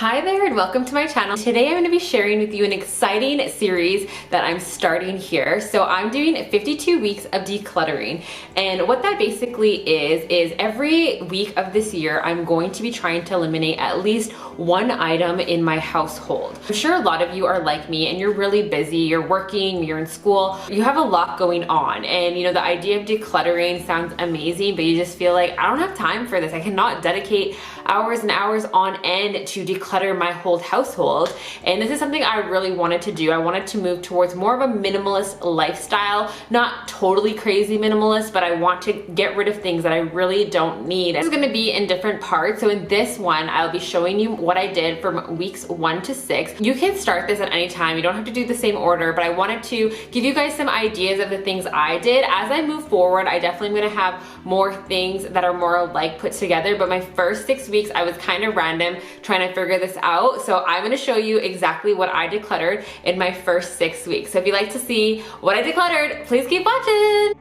Hi there and welcome to my channel. Today I'm going to be sharing with you an exciting series that I'm starting here. So I'm doing 52 weeks of decluttering, and what that basically is every week of this year I'm going to be trying to eliminate at least one item in my household. I'm sure a lot of you are like me and you're really busy, you're working, you're in school, you have a lot going on, and you know, the idea of decluttering sounds amazing, but you just feel like I don't have time for this. I cannot dedicate hours and hours on end to declutter my whole household. And this is something I really wanted to do. I wanted to move towards more of a minimalist lifestyle, not totally crazy minimalist, but I want to get rid of things that I really don't need. This is going to be in different parts. So in this one, I'll be showing you what I did from weeks 1 to 6. You can start this at any time. You don't have to do the same order, but I wanted to give you guys some ideas of the things I did. As I move forward, I definitely am going to have more things that are more like put together, but my first 6 weeks I was kind of random trying to figure this out. So I'm going to show you exactly what I decluttered in my first 6 weeks. So if you'd like to see what I decluttered, please keep watching.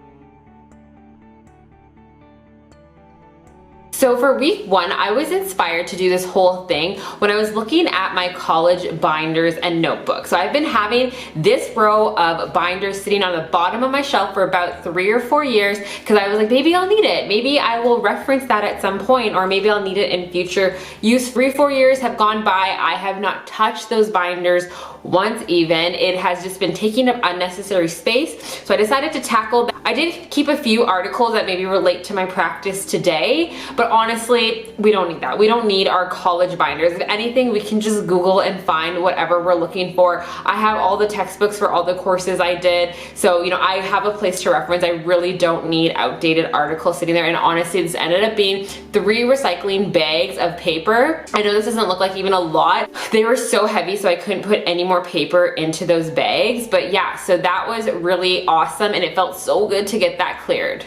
So for week 1, I was inspired to do this whole thing when I was looking at my college binders and notebooks. So I've been having this row of binders sitting on the bottom of my shelf for about 3 or 4 years because I was like, maybe I'll need it. Maybe I will reference that at some point, or maybe I'll need it in future use. 3 or 4 years have gone by. I have not touched those binders once even. It has just been taking up unnecessary space. So I decided to tackle that. I did keep a few articles that maybe relate to my practice today, but honestly, we don't need that. We don't need our college binders. If anything, we can just Google and find whatever we're looking for. I have all the textbooks for all the courses I did. So, you know, I have a place to reference. I really don't need outdated articles sitting there. And honestly, this ended up being 3 recycling bags of paper. I know this doesn't look like even a lot. They were so heavy, so I couldn't put any more paper into those bags. But yeah, so that was really awesome, and it felt so good to get that cleared.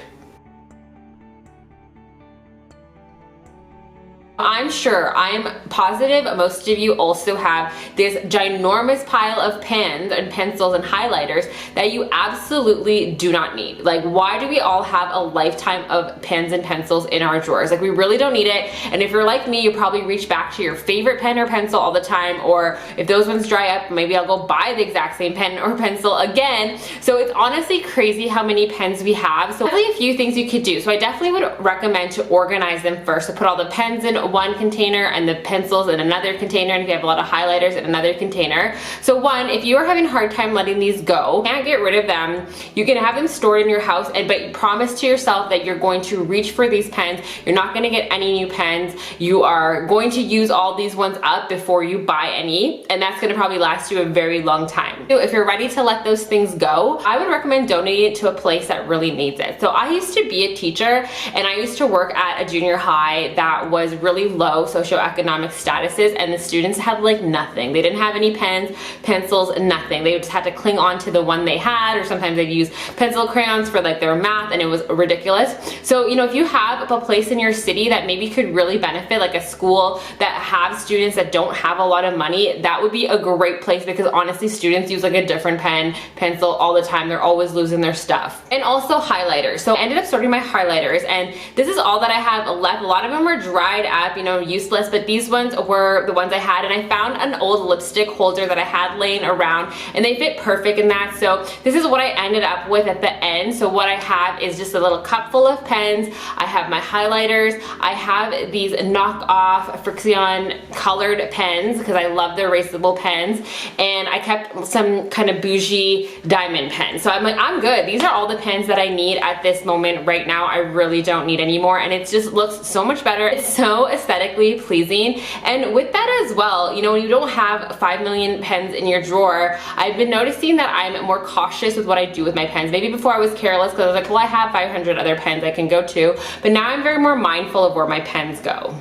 I'm sure, I'm positive most of you also have this ginormous pile of pens and pencils and highlighters that you absolutely do not need. Like, why do we all have a lifetime of pens and pencils in our drawers? Like, we really don't need it. And if you're like me, you probably reach back to your favorite pen or pencil all the time, or if those ones dry up, maybe I'll go buy the exact same pen or pencil again. So it's honestly crazy how many pens we have. So definitely a few things you could do. So I definitely would recommend to organize them first. So put all the pens in one container and the pencils in another container, and if you have a lot of highlighters in another container. So one, if you are having a hard time letting these go, can't get rid of them, you can have them stored in your house, but you promise to yourself that you're going to reach for these pens. You're not going to get any new pens. You are going to use all these ones up before you buy any, and that's going to probably last you a very long time. So if you're ready to let those things go, I would recommend donating it to a place that really needs it. So I used to be a teacher, and I used to work at a junior high that was really low socioeconomic statuses, and the students had like nothing. They didn't have any pens, pencils, nothing. They just had to cling on to the one they had, or sometimes they'd use pencil crayons for like their math, and it was ridiculous. So, you know, if you have a place in your city that maybe could really benefit, like a school that have students that don't have a lot of money, that would be a great place, because honestly, students use like a different pen, pencil all the time. They're always losing their stuff. And also highlighters. So I ended up sorting my highlighters, and this is all that I have left. A lot of them were dried up, you know, useless, but these ones were the ones I had, and I found an old lipstick holder that I had laying around, and they fit perfect in that. So this is what I ended up with at the end. So what I have is just a little cup full of pens. I have my highlighters. I have these knockoff Frixion colored pens because I love the erasable pens, and I kept some kind of bougie diamond pens. So I'm like, I'm good. These are all the pens that I need at this moment right now. I really don't need any more, and it just looks so much better. It's so aesthetically pleasing. And with that as well, you know, when you don't have 5 million pens in your drawer, I've been noticing that I'm more cautious with what I do with my pens. Maybe before I was careless because I was like, well, I have 500 other pens I can go to, but now I'm very more mindful of where my pens go.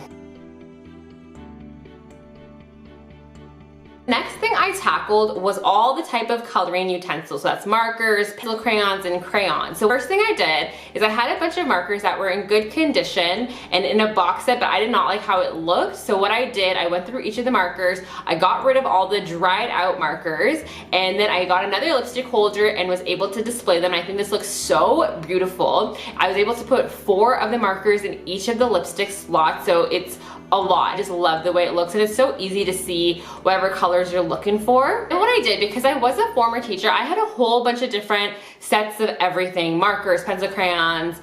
Next thing I tackled was all the type of coloring utensils. So that's markers, pencil crayons, and crayons. So first thing I did is I had a bunch of markers that were in good condition and in a box set, but I did not like how it looked. So what I did, I went through each of the markers, I got rid of all the dried out markers, and then I got another lipstick holder and was able to display them. I think this looks so beautiful. I was able to put 4 of the markers in each of the lipstick slots, so it's a lot. I just love the way it looks, and it's so easy to see whatever colors you're looking for. And what I did, because I was a former teacher, I had a whole bunch of different sets of everything: markers, pencil, crayons,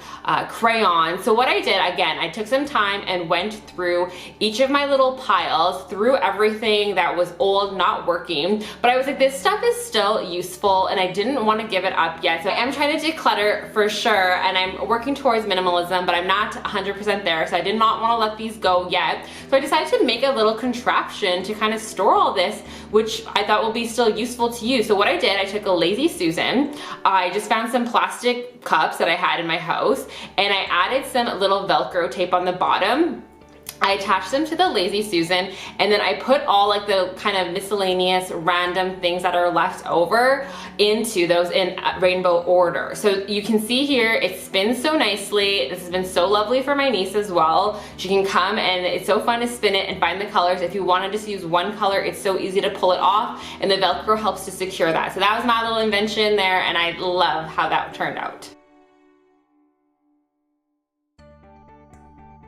crayons. So what I did, again, I took some time and went through each of my little piles, through everything that was old, not working, but I was like, this stuff is still useful and I didn't want to give it up yet. So I am trying to declutter for sure, and I'm working towards minimalism, but I'm not 100% there, so I did not want to let these go yet. So I decided to make a little contraption to kind of store all this, which I thought will be still useful to you. So what I did, I took a Lazy Susan, I just found some plastic cups that I had in my house, and I added some little Velcro tape on the bottom. I attached them to the Lazy Susan, and then I put all like the kind of miscellaneous random things that are left over into those in rainbow order. So you can see here, it spins so nicely. This has been so lovely for my niece as well. She can come, and it's so fun to spin it and find the colors. If you want to just use one color, it's so easy to pull it off, and the Velcro helps to secure that. So that was my little invention there, and I love how that turned out.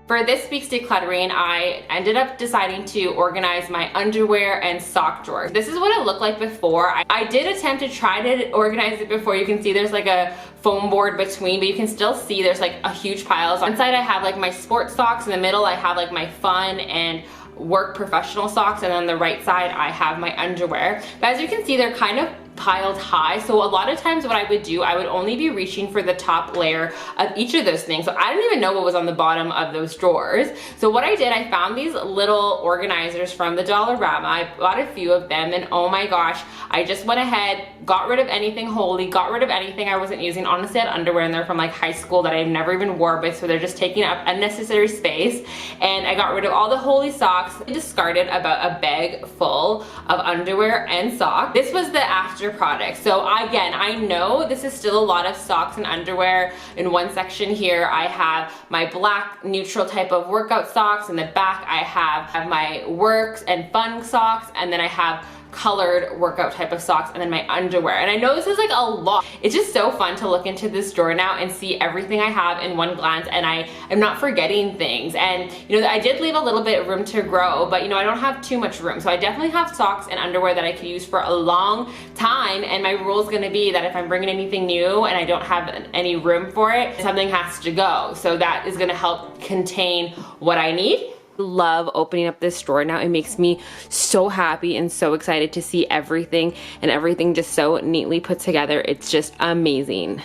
For this week's decluttering, I ended up deciding to organize my underwear and sock drawer. This is what it looked like before. I did attempt to try to organize it before. You can see there's like a foam board between, but you can still see there's like a huge pile. So inside I have like my sports socks, in the middle I have like my fun and work professional socks, and on the right side I have my underwear. But as you can see, they're kind of piled high, so a lot of times what I would do, I would only be reaching for the top layer of each of those things. So I didn't even know what was on the bottom of those drawers. So what I did, I found these little organizers from the Dollarama. I bought a few of them, and oh my gosh, I just went ahead, got rid of anything holy, got rid of anything I wasn't using. Honestly, I had underwear in there from like high school that I never even wore, but so they're just taking up unnecessary space. And I got rid of all the holy socks. I discarded about a bag full of underwear and socks. This was the after product. So again, I know this is still a lot of socks and underwear. In one section here, I have my black neutral type of workout socks. In the back, I have my works and fun socks, and then I have colored workout type of socks, and then my underwear. And I know this is like a lot. It's just so fun to look into this drawer now and see everything I have in one glance, and I am not forgetting things. And you know, I did leave a little bit of room to grow, but you know, I don't have too much room. So I definitely have socks and underwear that I could use for a long time, and my rule is going to be that if I'm bringing anything new and I don't have any room for it, something has to go. So that is going to help contain what I need. Love opening up this drawer now. It makes me so happy and so excited to see everything, and everything just so neatly put together. It's just amazing.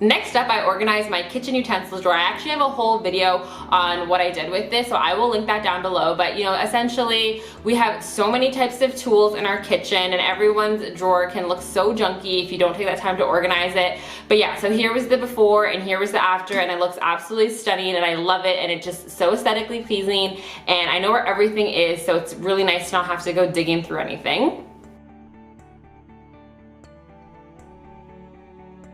Next up, I organized my kitchen utensils drawer. I actually have a whole video on what I did with this, so I will link that down below. But you know, essentially, we have so many types of tools in our kitchen, and everyone's drawer can look so junky if you don't take that time to organize it. But yeah, so here was the before and here was the after, and it looks absolutely stunning, and I love it, and it's just so aesthetically pleasing, and I know where everything is, so it's really nice to not have to go digging through anything.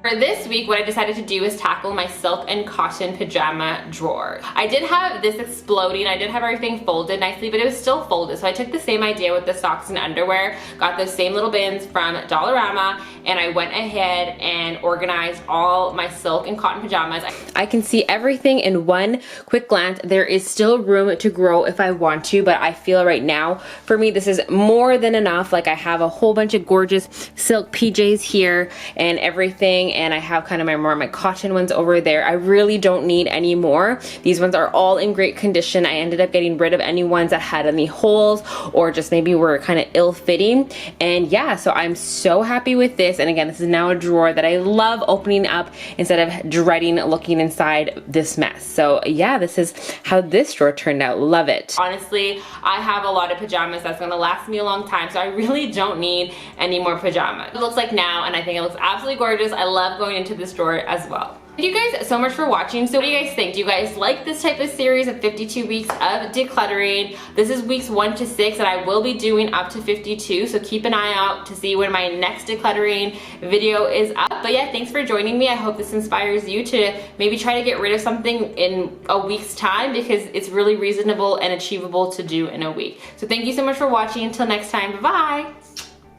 For this week, what I decided to do is tackle my silk and cotton pajama drawer. I did have this exploding, I did have everything folded nicely, but it was still folded. So I took the same idea with the socks and underwear, got those same little bins from Dollarama, and I went ahead and organized all my silk and cotton pajamas. I can see everything in one quick glance. There is still room to grow if I want to, but I feel right now, for me, this is more than enough. Like, I have a whole bunch of gorgeous silk PJs here and everything, and I have kind of my cotton ones over there. I really don't need any more. These ones are all in great condition. I ended up getting rid of any ones that had any holes or just maybe were kind of ill-fitting. And yeah, so I'm so happy with this. And again, this is now a drawer that I love opening up instead of dreading looking inside this mess. So yeah, this is how this drawer turned out. Love it. Honestly, I have a lot of pajamas that's gonna last me a long time, so I really don't need any more pajamas. It looks like now, and I think it looks absolutely gorgeous. I love going into this drawer as well. Thank you guys so much for watching. So what do you guys think? Do you guys like this type of series of 52 weeks of decluttering? This is weeks 1 to 6, and I will be doing up to 52, so keep an eye out to see when my next decluttering video is up. But yeah, thanks for joining me. I hope this inspires you to maybe try to get rid of something in a week's time, because it's really reasonable and achievable to do in a week. So thank you so much for watching. Until next time, bye-bye.